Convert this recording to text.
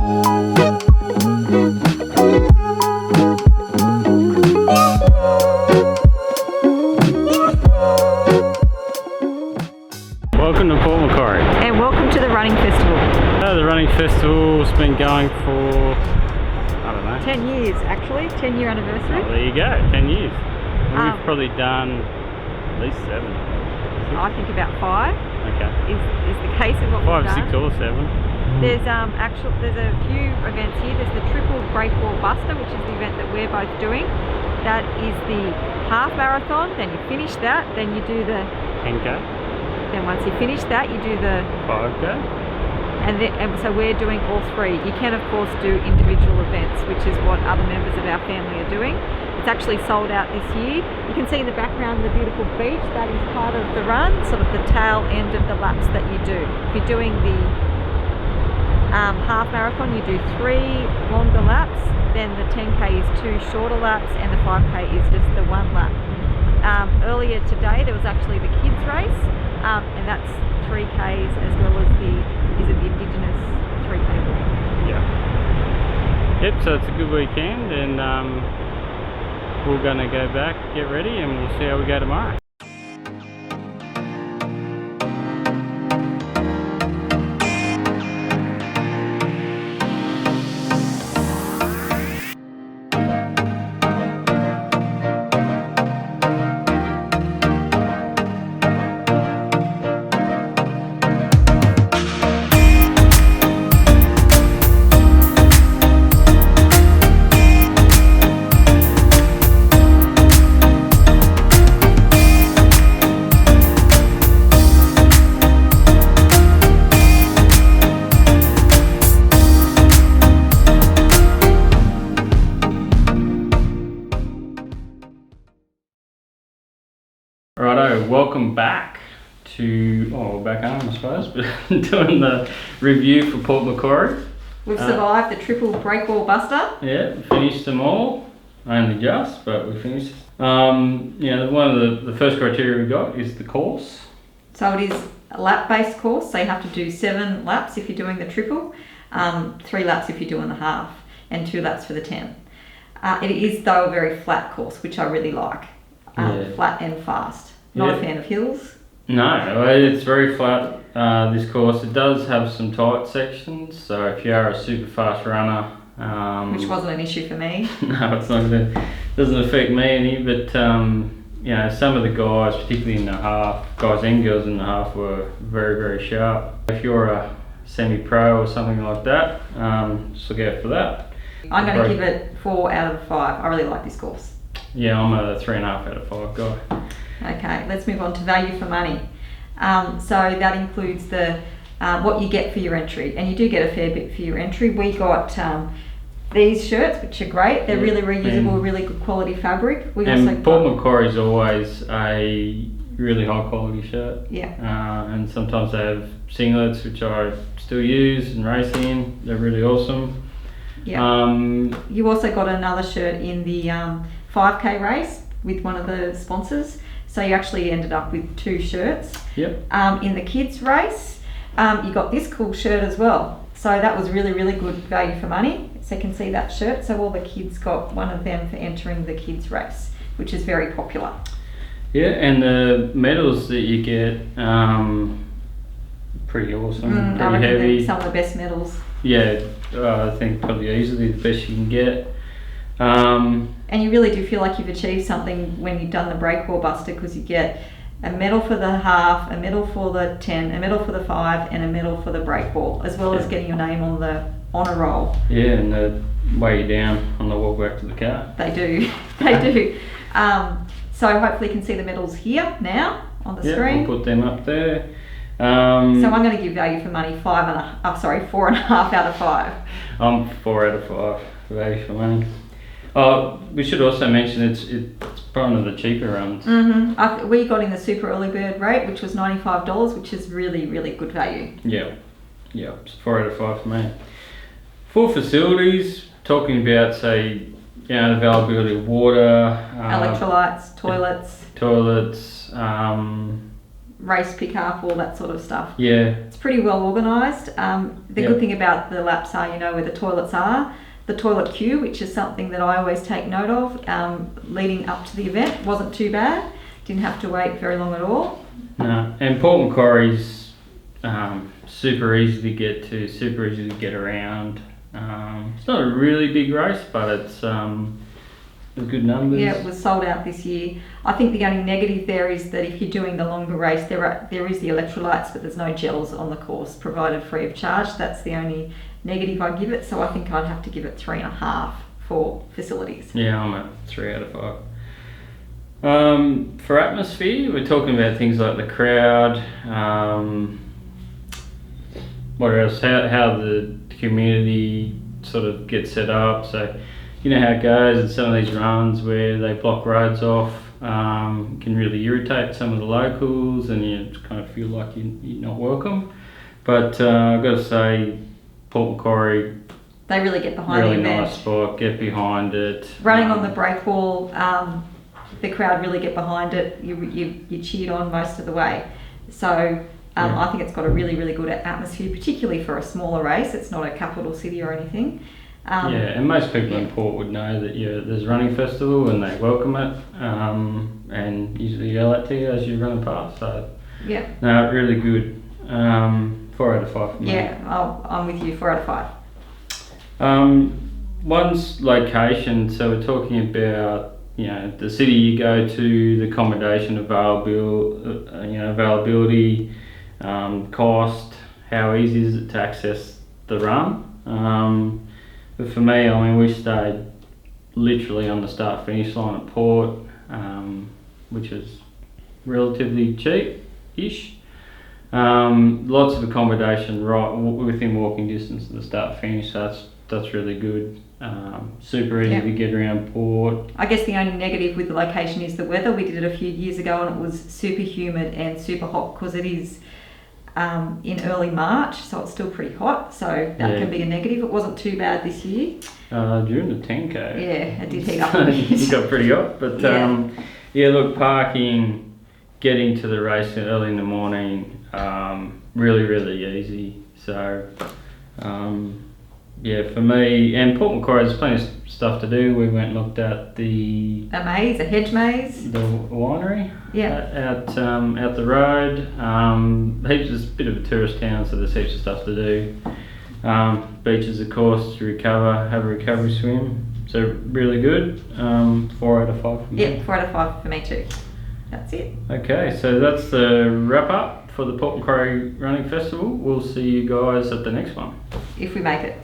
Welcome to Port Macquarie. And welcome to the running festival. The running festival's been going for, I don't know. 10 years actually, 10-year anniversary. Oh, there you go, 10 years. And we've probably done at least 7. I think about 5 Okay. is the case of what 5, we've done. 6 or 7. There's there's a few events here. There's the triple break wall buster, which is the event that we're both doing. That is the half marathon, then you finish that, then you do the 10k. then once you finish that you do the 5k. and so we're doing all 3. You can of course do individual events, which is what other members of our family are doing. It's actually sold out this year. You can see in the background the beautiful beach. That is part of the run, sort of the tail end of the laps that you do. If you're doing the half marathon, you do 3 longer laps, then the 10k is 2 shorter laps, and the 5k is just the 1 lap. Earlier today there was actually the kids race, and that's 3k's as well as the Indigenous 3k walk. Yeah. Yep, so it's a good weekend, and we're going to go back, get ready, and we'll see how we go tomorrow. Righto, welcome back to, back home I suppose, but doing the review for Port Macquarie. We've survived the triple break wall buster. Yeah, finished them all, only just, but we finished. One of the first criteria we got is the course. So it is a lap-based course, so you have to do 7 laps if you're doing the triple, 3 laps if you're doing the half, and 2 laps for the 10. It is though a very flat course, which I really like. Flat and fast. Not a fan of hills. No, it's very flat, this course. It does have some tight sections, so if you are a super fast runner... which wasn't an issue for me. No, it's not doesn't affect me any, but some of the guys, particularly in the half, guys and girls in the half, were very, very sharp. If you're a semi-pro or something like that, just look out for that. I'm going to give it 4 out of 5. I really like this course. Yeah, I'm a 3.5 out of 5 guy. Okay, let's move on to value for money. So that includes the what you get for your entry, and you do get a fair bit for your entry. We got these shirts, which are great. They're really reusable, really good quality fabric. Port Macquarie is always a really high quality shirt. Yeah. And sometimes they have singlets, which I still use and race in. They're really awesome. Yeah. You also got another shirt in the 5k race with one of the sponsors. So you actually ended up with 2 shirts. Yep. In the kids race, you got this cool shirt as well. So that was really, really good value for money. So you can see that shirt. So all the kids got one of them for entering the kids race, which is very popular. Yeah, and the medals that you get, pretty awesome, pretty heavy. Some of the best medals. Yeah, I think probably easily the best you can get. And you really do feel like you've achieved something when you've done the break wall buster, because you get a medal for the half, a medal for the 10, a medal for the 5, and a medal for the break wall, as well as getting your name on the honour roll. Yeah, and they weigh you down on the walk back to the car. They do, they do. So hopefully you can see the medals here now on the screen. We'll put them up there. So I'm going to give value for money 4.5 out of 5. I'm 4 out of 5 value for money. We should also mention it's one of the cheaper runs. We got in the super early bird rate, which was $95, which is really, really good value. Yeah, it's 4 out of 5 for me. For facilities, talking about say, the availability of water, electrolytes, toilets, race pickup, all that sort of stuff. Yeah. It's pretty well organised. The good thing about the laps are, you know where the toilets are. The toilet queue, which is something that I always take note of, leading up to the event, wasn't too bad. Didn't have to wait very long at all. No, and Port Macquarie's super easy to get to, super easy to get around. It's not a really big race, but it's good numbers. Yeah, it was sold out this year. I think the only negative there is that if you're doing the longer race, there is the electrolytes, but there's no gels on the course provided free of charge. That's the only negative I give it. So I think I'd have to give it 3.5 for facilities. Yeah, I'm at 3 out of 5. For atmosphere, we're talking about things like the crowd. What else? How the community sort of gets set up. So, you know how it goes in some of these runs where they block roads off, can really irritate some of the locals, and you kind of feel like you're not welcome. But I've got to say, Port Macquarie, they really get behind really the event. nice spot, get behind it. Running on the break wall, the crowd really get behind it. You cheered on most of the way. So I think it's got a really, really good atmosphere, particularly for a smaller race. It's not a capital city or anything. And most people in Port would know that there's a running festival and they welcome it, and usually yell at you as you're running past. So no, really good. 4 out of 5 for me. Yeah, I'm with you. 4 out of 5. One's location. So we're talking about the city you go to, the accommodation availability, cost, how easy is it to access the run. But for me, I mean, we stayed literally on the start-finish line at Port, which was relatively cheap-ish. Lots of accommodation right within walking distance of the start-finish, so that's really good. Super easy to get around Port. I guess the only negative with the location is the weather. We did it a few years ago and it was super humid and super hot because it is in early March, so it's still pretty hot, so that can be a negative. It wasn't too bad this year. During the 10K. Yeah, it did heat up a bit. It got pretty hot, but look, parking, getting to the race early in the morning, really, really easy. So, for me, and Port Macquarie, there's plenty of stuff to do. We went and looked at a hedge maze. The winery. Yeah. Out the road. It's a bit of a tourist town, so there's heaps of stuff to do. Beaches, of course, to recover, have a recovery swim. So really good. 4 out of 5 for me. Yeah, 4 out of 5 for me too. That's it. Okay, so that's the wrap up for the Port Macquarie Running Festival. We'll see you guys at the next one. If we make it.